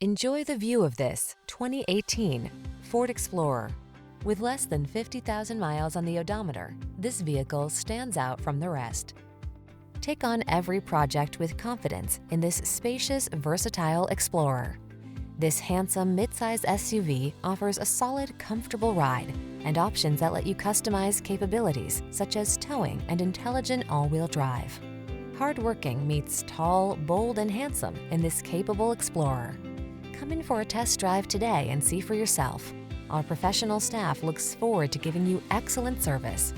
Enjoy the view of this 2018 Ford Explorer. With less than 50,000 miles on the odometer, this vehicle stands out from the rest. Take on every project with confidence in this spacious, versatile Explorer. This handsome midsize SUV offers a solid, comfortable ride and options that let you customize capabilities such as towing and intelligent all-wheel drive. Hardworking meets tall, bold, and handsome in this capable Explorer. Come in for a test drive today and see for yourself. Our professional staff looks forward to giving you excellent service.